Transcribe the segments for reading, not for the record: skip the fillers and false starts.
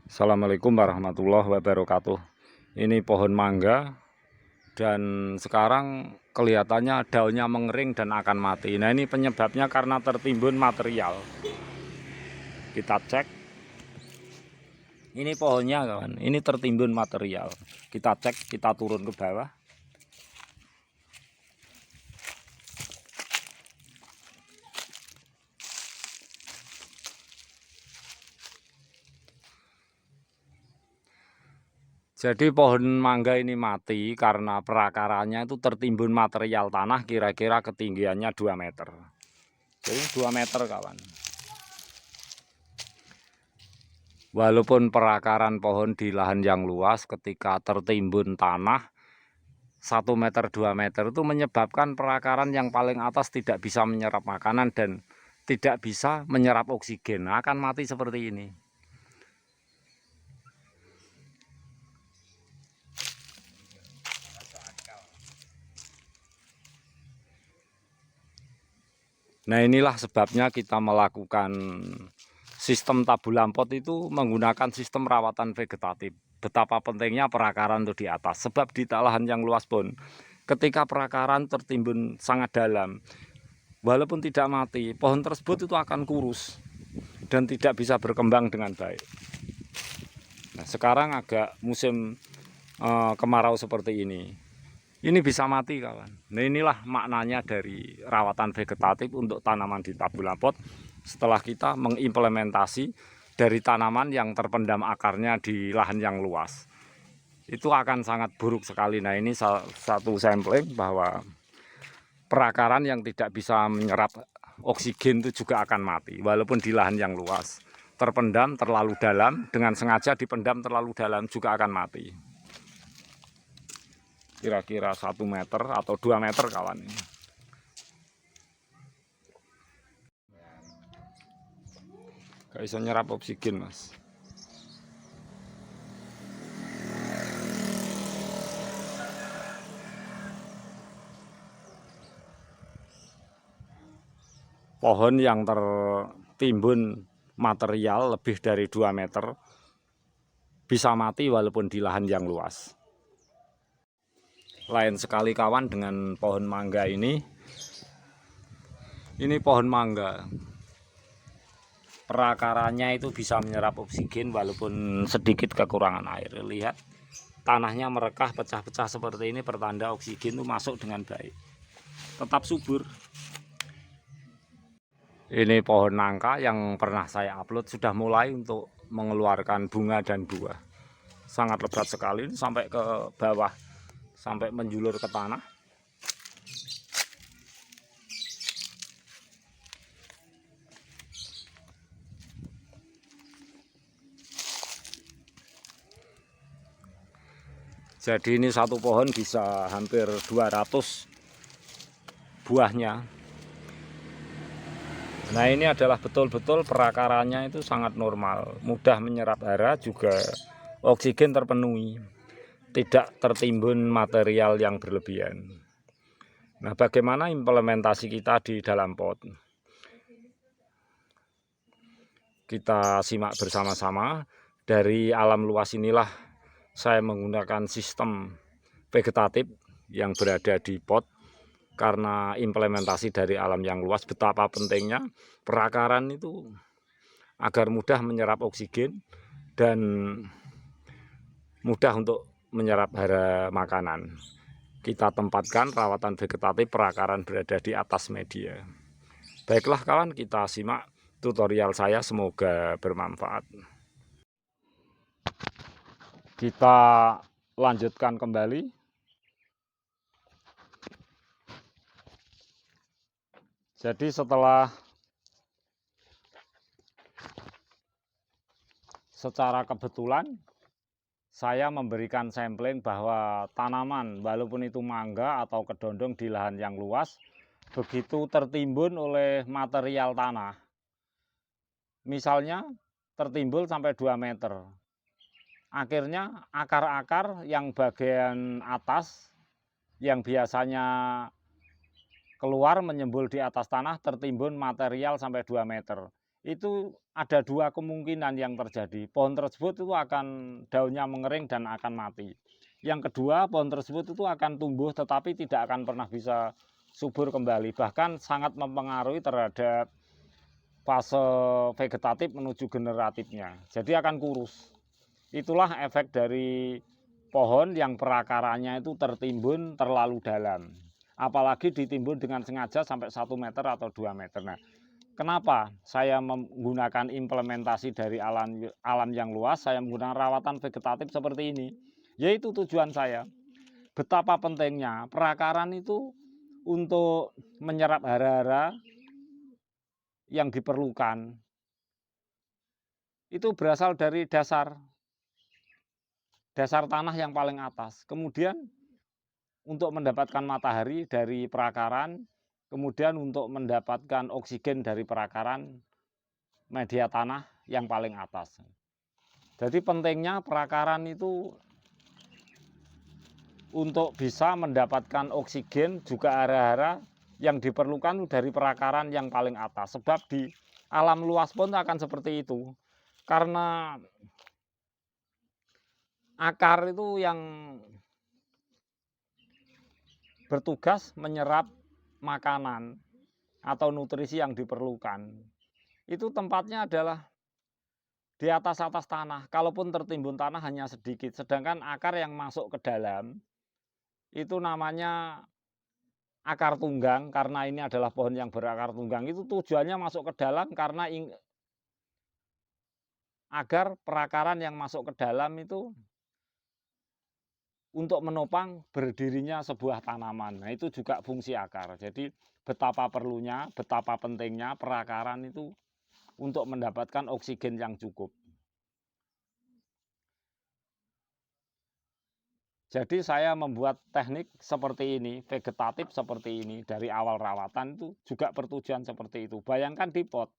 Assalamualaikum warahmatullahi wabarakatuh. Ini pohon mangga dan sekarang kelihatannya daunnya mengering dan akan mati. Nah, ini penyebabnya karena tertimbun material. Kita cek. Ini pohonnya kawan, ini tertimbun material. Kita cek, kita turun ke bawah. Jadi pohon mangga ini mati karena perakarannya itu tertimbun material tanah kira-kira ketinggiannya 2 meter. Jadi 2 meter kawan. Walaupun perakaran pohon di lahan yang luas ketika tertimbun tanah 1 meter 2 meter itu menyebabkan perakaran yang paling atas tidak bisa menyerap makanan dan tidak bisa menyerap oksigen. Nah, akan mati seperti ini. Nah, inilah sebabnya kita melakukan sistem tabulampot itu menggunakan sistem rawatan vegetatif. Betapa pentingnya perakaran itu di atas. Sebab di lahan yang luas pun, ketika perakaran tertimbun sangat dalam, walaupun tidak mati, pohon tersebut itu akan kurus dan tidak bisa berkembang dengan baik. Nah, sekarang agak musim kemarau seperti ini bisa mati kawan. Nah, inilah maknanya dari rawatan vegetatif untuk tanaman di tabulampot setelah kita mengimplementasi dari tanaman yang terpendam akarnya di lahan yang luas. Itu akan sangat buruk sekali. Nah, ini satu sampling bahwa perakaran yang tidak bisa menyerap oksigen itu juga akan mati walaupun di lahan yang luas. Terpendam terlalu dalam, dengan sengaja dipendam terlalu dalam juga akan mati. Kira-kira 1 meter atau 2 meter kawan ini. Gak bisa nyerap oksigen mas. Pohon yang tertimbun material lebih dari 2 meter bisa mati walaupun di lahan yang luas. Lain sekali kawan dengan pohon mangga ini. Ini pohon mangga. Perakarannya itu bisa menyerap oksigen walaupun sedikit kekurangan air. Lihat tanahnya merekah pecah-pecah seperti ini, pertanda oksigen itu masuk dengan baik. Tetap subur. Ini pohon nangka yang pernah saya upload sudah mulai untuk mengeluarkan bunga dan buah. Sangat lebat sekali sampai ke bawah, sampai menjulur ke tanah. Jadi ini satu pohon bisa hampir 200 buahnya. Nah, ini adalah betul-betul perakarannya itu sangat normal, mudah menyerap hara, juga oksigen terpenuhi, tidak tertimbun material yang berlebihan. Nah, bagaimana implementasi kita di dalam pot? Kita simak bersama-sama. Dari alam luas inilah saya menggunakan sistem vegetatif yang berada di pot. Karena implementasi dari alam yang luas, betapa pentingnya perakaran itu agar mudah menyerap oksigen dan mudah untuk menyerap hara makanan. Kita tempatkan rawatan vegetatif perakaran berada di atas media. Baiklah kawan, kita simak tutorial saya, semoga bermanfaat. Kita lanjutkan kembali. Jadi secara kebetulan saya memberikan sampling bahwa tanaman walaupun itu mangga atau kedondong di lahan yang luas, begitu tertimbun oleh material tanah, misalnya tertimbun sampai 2 meter, akhirnya akar-akar yang bagian atas yang biasanya keluar menyembul di atas tanah tertimbun material sampai 2 meter. itu ada dua kemungkinan yang terjadi. Pohon tersebut itu akan daunnya mengering dan akan mati. Yang kedua, pohon tersebut itu akan tumbuh tetapi tidak akan pernah bisa subur kembali. Bahkan sangat mempengaruhi terhadap fase vegetatif menuju generatifnya. Jadi akan kurus. Itulah efek dari pohon yang perakarannya itu tertimbun terlalu dalam. Apalagi ditimbun dengan sengaja sampai 1 meter atau 2 meter. Nah, kenapa saya menggunakan implementasi dari alam yang luas, saya menggunakan rawatan vegetatif seperti ini? Yaitu tujuan saya. Betapa pentingnya perakaran itu untuk menyerap hara-hara yang diperlukan. Itu berasal dari dasar tanah yang paling atas. Kemudian untuk mendapatkan matahari dari perakaran, kemudian untuk mendapatkan oksigen dari perakaran media tanah yang paling atas. Jadi pentingnya perakaran itu untuk bisa mendapatkan oksigen juga hara-hara yang diperlukan dari perakaran yang paling atas. Sebab di alam luas pun akan seperti itu. Karena akar itu yang bertugas menyerap makanan atau nutrisi yang diperlukan. Itu tempatnya adalah di atas tanah. Kalaupun tertimbun tanah hanya sedikit. Sedangkan akar yang masuk ke dalam itu namanya akar tunggang. Karena ini adalah pohon yang berakar tunggang. Itu tujuannya masuk ke dalam karena agar perakaran yang masuk ke dalam itu untuk menopang berdirinya sebuah tanaman. Nah, itu juga fungsi akar. Jadi betapa perlunya, betapa pentingnya perakaran itu untuk mendapatkan oksigen yang cukup. Jadi saya membuat teknik seperti ini, vegetatif seperti ini, dari awal rawatan itu juga bertujuan seperti itu. Bayangkan di pot.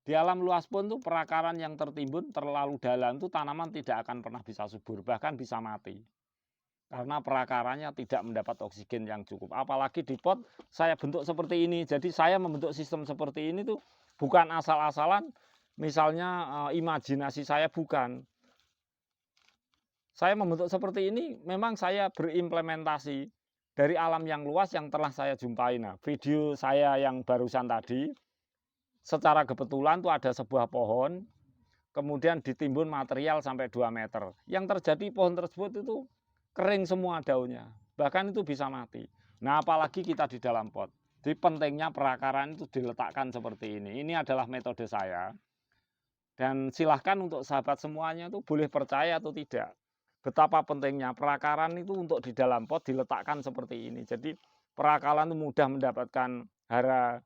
Di alam luas pun tuh perakaran yang tertimbun terlalu dalam itu tanaman tidak akan pernah bisa subur, bahkan bisa mati. Karena perakarannya tidak mendapat oksigen yang cukup. Apalagi di pot saya bentuk seperti ini. Jadi saya membentuk sistem seperti ini tuh bukan asal-asalan, misalnya imajinasi saya, bukan. Saya membentuk seperti ini memang saya berimplementasi dari alam yang luas yang telah saya jumpai. Nah, video saya yang barusan tadi, secara kebetulan tuh ada sebuah pohon, kemudian ditimbun material sampai 2 meter. Yang terjadi pohon tersebut itu kering semua daunnya, bahkan itu bisa mati. Nah, apalagi kita di dalam pot. Jadi pentingnya perakaran itu diletakkan seperti ini. Ini adalah metode saya. Dan silahkan untuk sahabat semuanya itu boleh percaya atau tidak. Betapa pentingnya perakaran itu untuk di dalam pot diletakkan seperti ini. Jadi perakaran itu mudah mendapatkan hara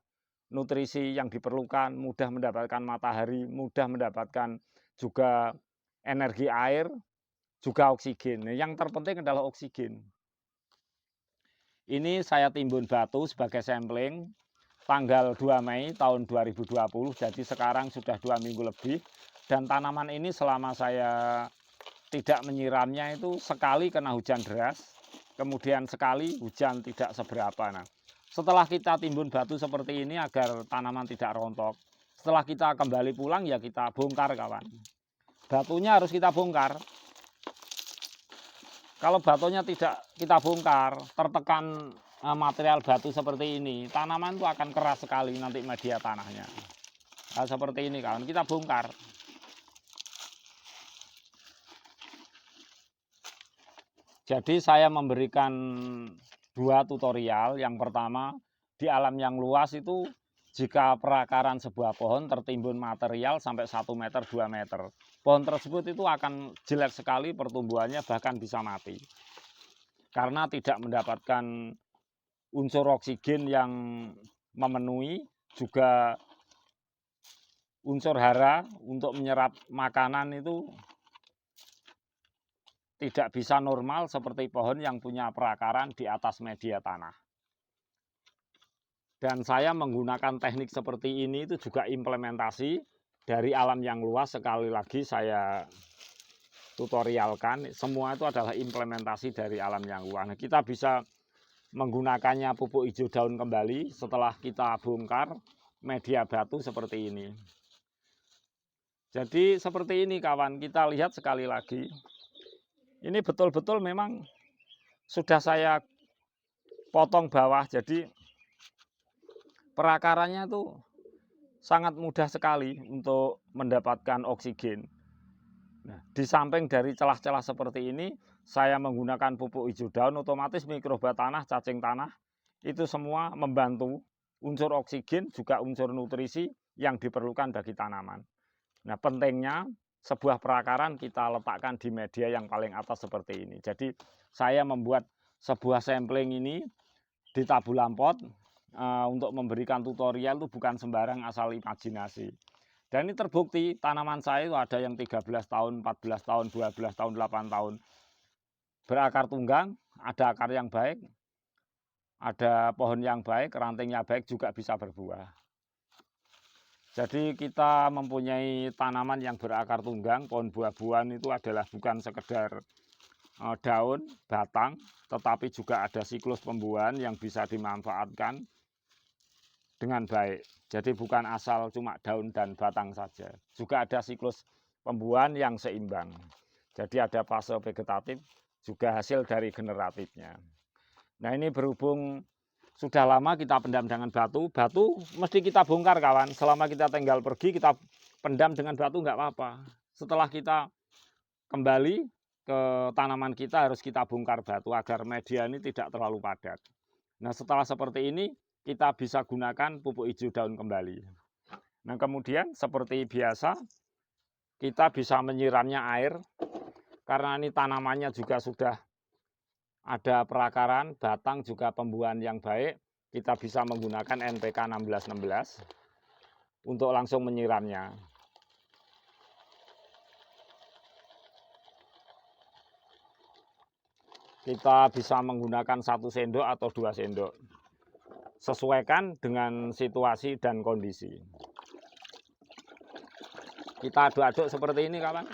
nutrisi yang diperlukan, mudah mendapatkan matahari, mudah mendapatkan juga energi air, juga oksigen. Yang terpenting adalah oksigen. Ini saya timbun batu sebagai sampling tanggal 2 Mei tahun 2020. Jadi sekarang sudah 2 minggu lebih. Dan tanaman ini selama saya tidak menyiramnya itu sekali kena hujan deras, kemudian sekali hujan tidak seberapa. Nah, setelah kita timbun batu seperti ini agar tanaman tidak rontok, setelah kita kembali pulang ya kita bongkar, kawan. Batunya harus kita bongkar. Kalau batunya tidak kita bongkar, tertekan material batu seperti ini, tanaman itu akan keras sekali nanti media tanahnya. Nah, seperti ini, kawan, kita bongkar. Jadi saya memberikan 2 tutorial. Yang pertama, di alam yang luas itu jika perakaran sebuah pohon tertimbun material sampai 1 meter, 2 meter, pohon tersebut itu akan jelek sekali pertumbuhannya, bahkan bisa mati. Karena tidak mendapatkan unsur oksigen yang memenuhi, juga unsur hara untuk menyerap makanan itu tidak bisa normal seperti pohon yang punya perakaran di atas media tanah. Dan saya menggunakan teknik seperti ini itu juga implementasi dari alam yang luas. Sekali lagi saya tutorialkan, semua itu adalah implementasi dari alam yang luas. Nah, kita bisa menggunakannya pupuk hijau daun kembali setelah kita bongkar media batu seperti ini. Jadi seperti ini kawan, kita lihat sekali lagi. Ini betul-betul memang sudah saya potong bawah, jadi perakarannya tuh sangat mudah sekali untuk mendapatkan oksigen. Nah, di samping dari celah-celah seperti ini, saya menggunakan pupuk hijau daun, otomatis mikroba tanah, cacing tanah, itu semua membantu unsur oksigen, juga unsur nutrisi yang diperlukan bagi tanaman. Nah, pentingnya sebuah perakaran kita letakkan di media yang paling atas seperti ini. Jadi saya membuat sebuah sampling ini di tabulam pot untuk memberikan tutorial itu bukan sembarang asal imajinasi. Dan ini terbukti tanaman saya itu ada yang 13 tahun, 14 tahun, 12 tahun, 8 tahun. Berakar tunggang, ada akar yang baik, ada pohon yang baik, rantingnya baik, juga bisa berbuah. Jadi kita mempunyai tanaman yang berakar tunggang, pohon buah-buahan itu adalah bukan sekedar daun, batang, tetapi juga ada siklus pembuahan yang bisa dimanfaatkan dengan baik. Jadi bukan asal cuma daun dan batang saja, juga ada siklus pembuahan yang seimbang. Jadi ada fase vegetatif, juga hasil dari generatifnya. Nah, ini berhubung sudah lama kita pendam dengan batu, batu mesti kita bongkar kawan. Selama kita tinggal pergi, kita pendam dengan batu nggak apa-apa. Setelah kita kembali ke tanaman kita, harus kita bongkar batu agar media ini tidak terlalu padat. Nah, setelah seperti ini, kita bisa gunakan pupuk hijau daun kembali. Nah, kemudian seperti biasa, kita bisa menyiramnya air, karena ini tanamannya juga sudah ada perakaran, batang juga pembuahan yang baik, kita bisa menggunakan NPK 1616 untuk langsung menyiramnya. Kita bisa menggunakan 1 sendok atau 2 sendok. Sesuaikan dengan situasi dan kondisi. Kita aduk-aduk seperti ini kawan.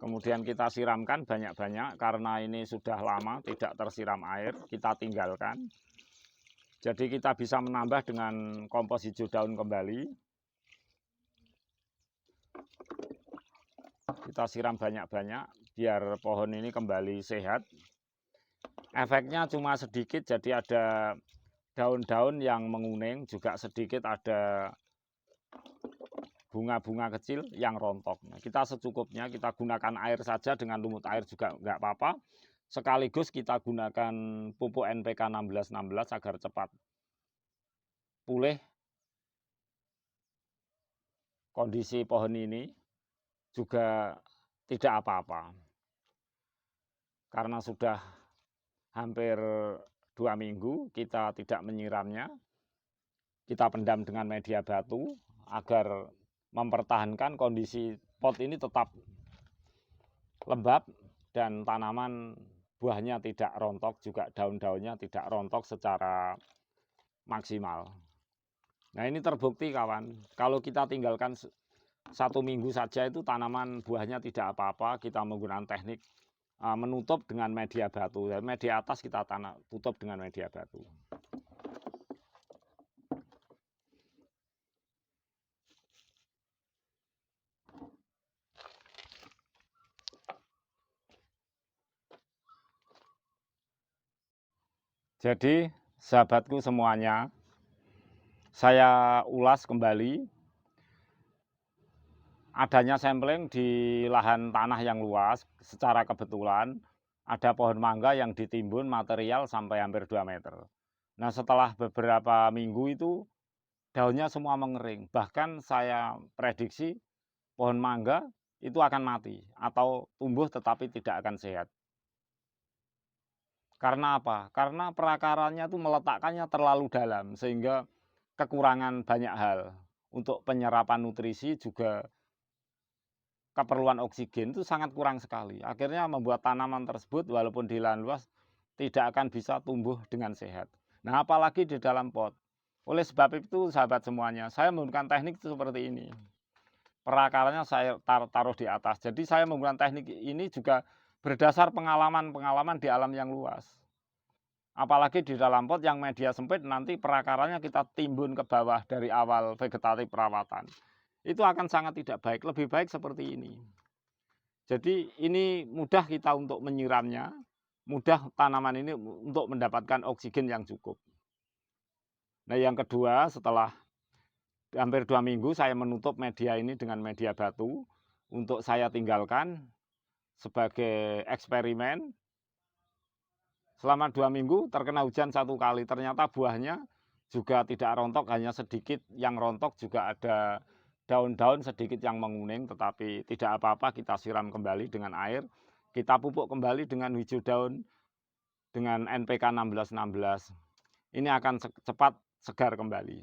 Kemudian kita siramkan banyak-banyak, karena ini sudah lama tidak tersiram air, kita tinggalkan. Jadi kita bisa menambah dengan kompos hijau daun kembali. Kita siram banyak-banyak biar pohon ini kembali sehat. Efeknya cuma sedikit, jadi ada daun-daun yang menguning, juga sedikit ada bunga-bunga kecil yang rontok. Nah, kita secukupnya, kita gunakan air saja, dengan lumut air juga nggak apa-apa. Sekaligus kita gunakan pupuk NPK 1616 agar cepat pulih kondisi pohon ini, juga tidak apa-apa. Karena sudah hampir 2 minggu kita tidak menyiramnya, kita pendam dengan media batu agar mempertahankan kondisi pot ini tetap lembab dan tanaman buahnya tidak rontok, juga daun-daunnya tidak rontok secara maksimal. Nah, ini terbukti kawan, kalau kita tinggalkan 1 minggu saja itu tanaman buahnya tidak apa-apa. Kita menggunakan teknik menutup dengan media batu, dan media atas kita tutup dengan media batu. Jadi sahabatku semuanya, saya ulas kembali adanya sampling di lahan tanah yang luas. Secara kebetulan ada pohon mangga yang ditimbun material sampai hampir 2 meter. Nah, setelah beberapa minggu itu daunnya semua mengering. Bahkan saya prediksi pohon mangga itu akan mati atau tumbuh tetapi tidak akan sehat. Karena apa? Karena perakarannya itu meletakkannya terlalu dalam, sehingga kekurangan banyak hal. Untuk penyerapan nutrisi, juga keperluan oksigen itu sangat kurang sekali. Akhirnya membuat tanaman tersebut walaupun di lahan luas tidak akan bisa tumbuh dengan sehat. Nah, apalagi di dalam pot. Oleh sebab itu sahabat semuanya, saya menggunakan teknik seperti ini. perakarannya saya taruh di atas. Jadi saya menggunakan teknik ini juga berdasar pengalaman-pengalaman di alam yang luas. Apalagi di dalam pot yang media sempit nanti perakarannya kita timbun ke bawah dari awal vegetatif perawatan. Itu akan sangat tidak baik, lebih baik seperti ini. Jadi ini mudah kita untuk menyiramnya, mudah tanaman ini untuk mendapatkan oksigen yang cukup. Nah yang kedua, setelah hampir 2 minggu saya menutup media ini dengan media batu untuk saya tinggalkan sebagai eksperimen. Selama 2 minggu terkena hujan 1 kali, ternyata buahnya juga tidak rontok, hanya sedikit yang rontok, juga ada daun-daun sedikit yang menguning, tetapi tidak apa-apa, kita siram kembali dengan air, kita pupuk kembali dengan hijau daun, dengan NPK 1616. Ini akan cepat segar kembali.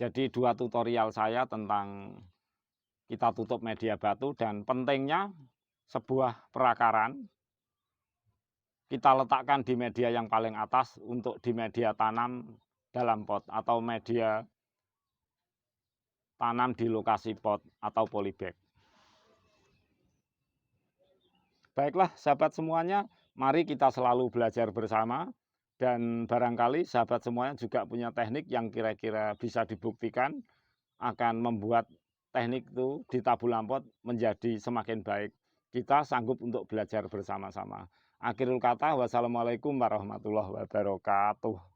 Jadi 2 tutorial saya tentang kita tutup media batu dan pentingnya sebuah perakaran kita letakkan di media yang paling atas untuk di media tanam dalam pot atau media tanam di lokasi pot atau polybag. Baiklah sahabat semuanya, mari kita selalu belajar bersama dan barangkali sahabat semuanya juga punya teknik yang kira-kira bisa dibuktikan akan membuat teknik itu di tabulam pot menjadi semakin baik. Kita sanggup untuk belajar bersama-sama. Akhirul kata, wassalamualaikum warahmatullahi wabarakatuh.